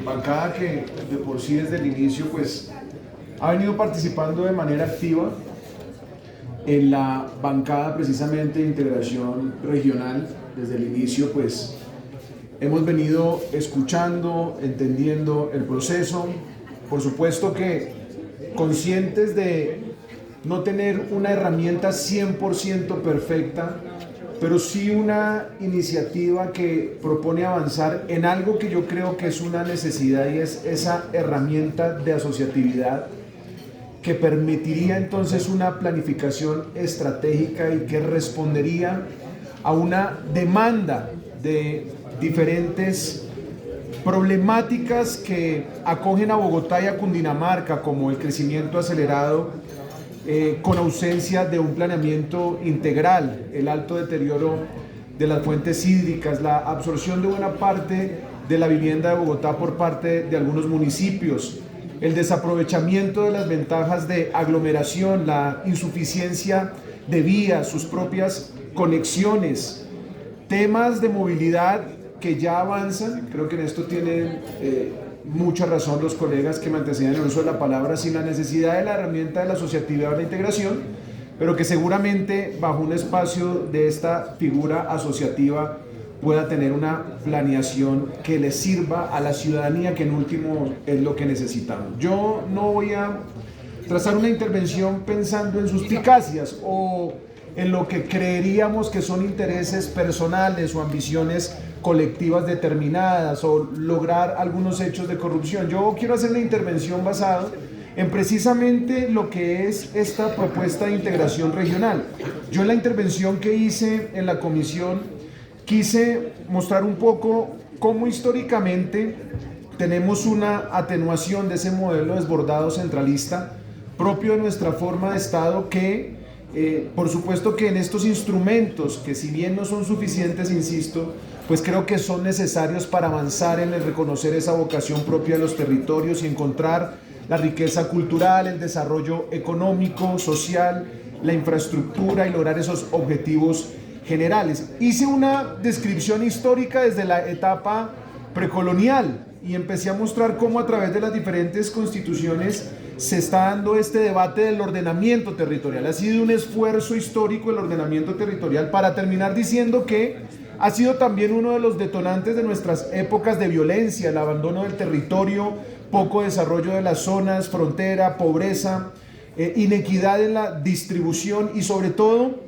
bancada que de por sí desde el inicio pues ha venido participando de manera activa en la bancada precisamente de integración regional. Desde el inicio pues hemos venido escuchando, entendiendo el proceso, por supuesto que conscientes de no tener una herramienta 100% perfecta, pero sí una iniciativa que propone avanzar en algo que yo creo que es una necesidad, y es esa herramienta de asociatividad que permitiría entonces una planificación estratégica y que respondería a una demanda de diferentes problemáticas que acogen a Bogotá y a Cundinamarca, como el crecimiento acelerado con ausencia de un planeamiento integral, el alto deterioro de las fuentes hídricas, la absorción de buena parte de la vivienda de Bogotá por parte de algunos municipios, el desaprovechamiento de las ventajas de aglomeración, la insuficiencia de vías, sus propias conexiones, temas de movilidad que ya avanzan. Creo que en esto tienen mucha razón los colegas que me antecedían en el uso de la palabra, sin la necesidad de la herramienta de la asociatividad o la integración, pero que seguramente bajo un espacio de esta figura asociativa pueda tener una planeación que le sirva a la ciudadanía, que en último es lo que necesitamos. Yo no voy a trazar una intervención pensando en suspicacias o en lo que creeríamos que son intereses personales o ambiciones colectivas determinadas o lograr algunos hechos de corrupción. Yo quiero hacer una intervención basada en precisamente lo que es esta propuesta de integración regional. Yo en la intervención que hice en la comisión quise mostrar un poco cómo históricamente tenemos una atenuación de ese modelo desbordado centralista propio de nuestra forma de Estado que por supuesto que en estos instrumentos, que si bien no son suficientes, insisto, pues creo que son necesarios para avanzar en el reconocer esa vocación propia de los territorios y encontrar la riqueza cultural, el desarrollo económico, social, la infraestructura y lograr esos objetivos generales. Hice una descripción histórica desde la etapa precolonial y empecé a mostrar cómo a través de las diferentes constituciones se está dando este debate del ordenamiento territorial. Ha sido un esfuerzo histórico el ordenamiento territorial, para terminar diciendo que ha sido también uno de los detonantes de nuestras épocas de violencia, el abandono del territorio, poco desarrollo de las zonas, frontera, pobreza, inequidad en la distribución y sobre todo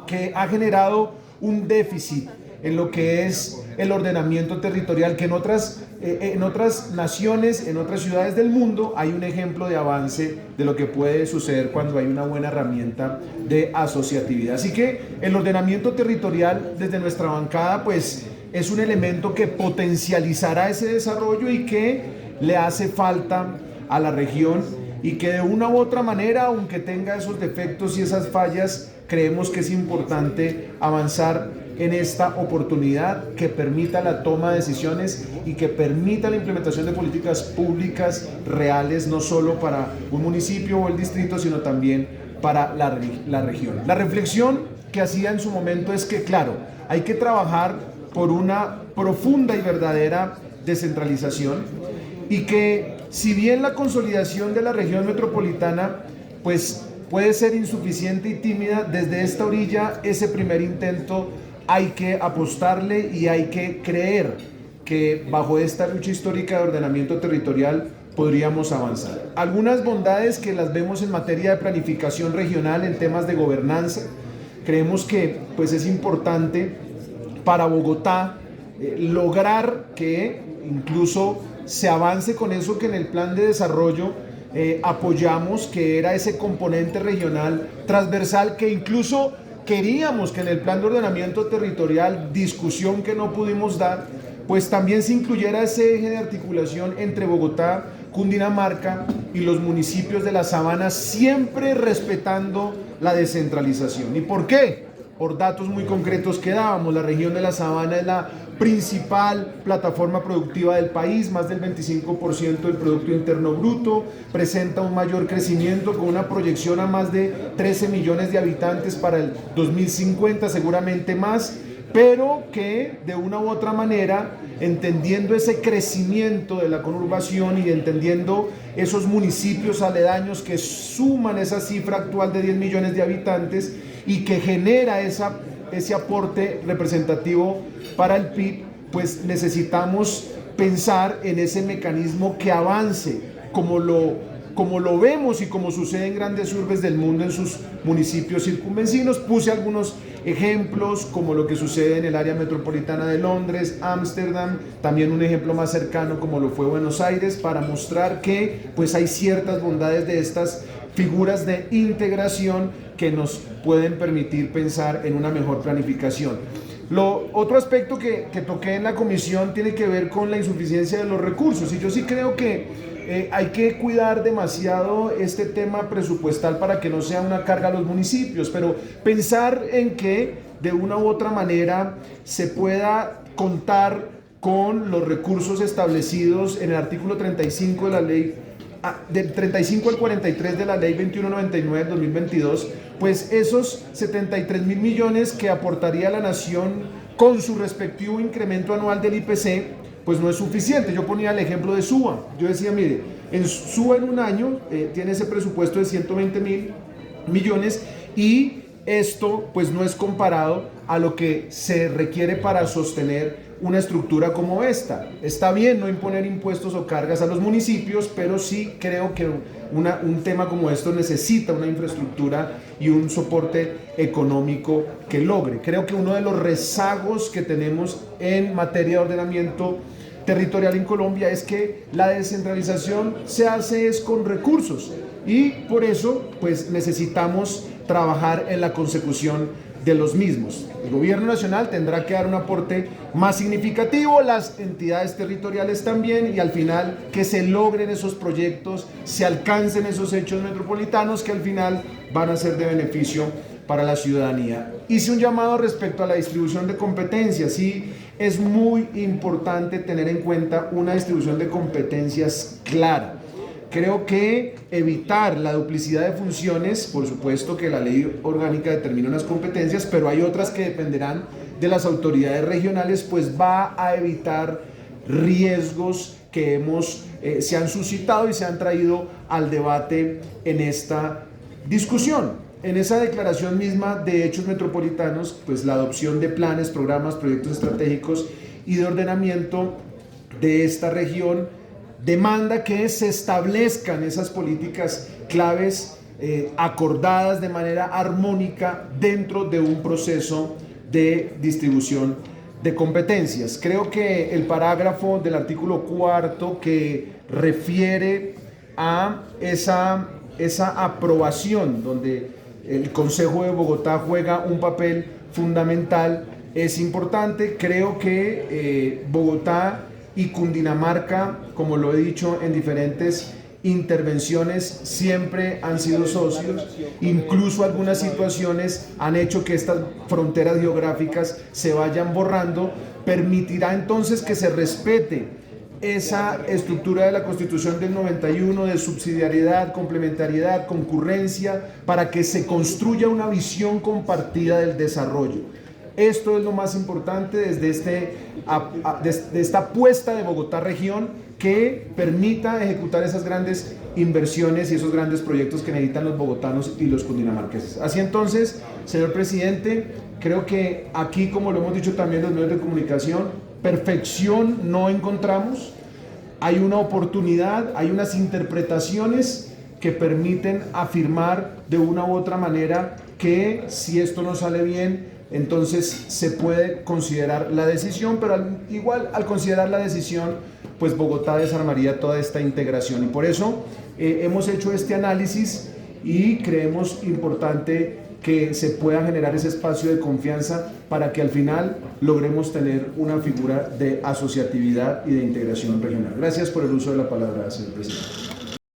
que ha generado un déficit en lo que es el ordenamiento territorial, que en otras naciones, en otras ciudades del mundo hay un ejemplo de avance de lo que puede suceder cuando hay una buena herramienta de asociatividad. Así que el ordenamiento territorial desde nuestra bancada pues es un elemento que potencializará ese desarrollo y que le hace falta a la región y que de una u otra manera, aunque tenga esos defectos y esas fallas, creemos que es importante avanzar en esta oportunidad que permita la toma de decisiones y que permita la implementación de políticas públicas reales, no solo para un municipio o el distrito, sino también para la región. La reflexión que hacía en su momento es que, claro, hay que trabajar por una profunda y verdadera descentralización y que, si bien la consolidación de la región metropolitana pues puede ser insuficiente y tímida, desde esta orilla ese primer intento hay que apostarle y hay que creer que bajo esta lucha histórica de ordenamiento territorial podríamos avanzar. Algunas bondades que las vemos en materia de planificación regional, en temas de gobernanza, creemos que pues es importante para Bogotá lograr que incluso se avance con eso que en el plan de desarrollo apoyamos, que era ese componente regional transversal que incluso queríamos que en el plan de ordenamiento territorial, discusión que no pudimos dar, pues también se incluyera ese eje de articulación entre Bogotá, Cundinamarca y los municipios de la Sabana, siempre respetando la descentralización. ¿Y por qué? Por datos muy concretos que dábamos. La región de la Sabana es la principal plataforma productiva del país, más del 25% del Producto Interno Bruto, presenta un mayor crecimiento con una proyección a más de 13 millones de habitantes para el 2050, seguramente más, pero que de una u otra manera, entendiendo ese crecimiento de la conurbación y entendiendo esos municipios aledaños que suman esa cifra actual de 10 millones de habitantes y que genera ese aporte representativo para el PIB, pues necesitamos pensar en ese mecanismo que avance como lo vemos y como sucede en grandes urbes del mundo en sus municipios circunvecinos. Puse algunos ejemplos como lo que sucede en el área metropolitana de Londres, Ámsterdam, también un ejemplo más cercano como lo fue Buenos Aires, para mostrar que pues hay ciertas bondades de estas figuras de integración que nos pueden permitir pensar en una mejor planificación. Otro aspecto que toqué en la comisión tiene que ver con la insuficiencia de los recursos, y yo sí creo que hay que cuidar demasiado este tema presupuestal para que no sea una carga a los municipios, pero pensar en que de una u otra manera se pueda contar con los recursos establecidos en el artículo 35 de la ley, del 35 al 43 de la ley 2199 del 2022, pues esos 73.000 millones que aportaría la nación con su respectivo incremento anual del IPC, pues no es suficiente. Yo ponía el ejemplo de Suba. Yo decía, mire, en Suba en un año tiene ese presupuesto de 120.000 millones y esto pues no es comparado a lo que se requiere para sostener una estructura como esta. Está bien no imponer impuestos o cargas a los municipios, pero sí creo que un tema como esto necesita una infraestructura y un soporte económico que logre. Creo que uno de los rezagos que tenemos en materia de ordenamiento territorial en Colombia es que la descentralización se hace es con recursos, y por eso pues necesitamos trabajar en la consecución de los mismos. El gobierno nacional tendrá que dar un aporte más significativo, las entidades territoriales también, y al final que se logren esos proyectos, se alcancen esos hechos metropolitanos que al final van a ser de beneficio para la ciudadanía. Hice un llamado respecto a la distribución de competencias, y es muy importante tener en cuenta una distribución de competencias clara. Creo que evitar la duplicidad de funciones, por supuesto que la ley orgánica determina unas competencias, pero hay otras que dependerán de las autoridades regionales, pues va a evitar riesgos que se han suscitado y se han traído al debate en esta discusión. En esa declaración misma de hechos metropolitanos, pues la adopción de planes, programas, proyectos estratégicos y de ordenamiento de esta región demanda que se establezcan esas políticas claves acordadas de manera armónica dentro de un proceso de distribución de competencias. Creo que el parágrafo del artículo 4 que refiere a esa aprobación, donde el Consejo de Bogotá juega un papel fundamental, es importante. Creo que Bogotá y Cundinamarca, como lo he dicho en diferentes intervenciones, siempre han sido socios. Incluso algunas situaciones han hecho que estas fronteras geográficas se vayan borrando. Permitirá entonces que se respete esa estructura de la Constitución del 91 de subsidiariedad, complementariedad, concurrencia, para que se construya una visión compartida del desarrollo. Esto es lo más importante desde esta apuesta de Bogotá región, que permita ejecutar esas grandes inversiones y esos grandes proyectos que necesitan los bogotanos y los cundinamarqueses. Así entonces, señor presidente, creo que aquí, como lo hemos dicho también los medios de comunicación, perfección no encontramos. Hay una oportunidad, hay unas interpretaciones que permiten afirmar de una u otra manera que si esto no sale bien, entonces se puede considerar la decisión, pero al considerar la decisión, pues Bogotá desarmaría toda esta integración, y por eso hemos hecho este análisis y creemos importante que se pueda generar ese espacio de confianza para que al final logremos tener una figura de asociatividad y de integración regional. Gracias por el uso de la palabra, señor presidente.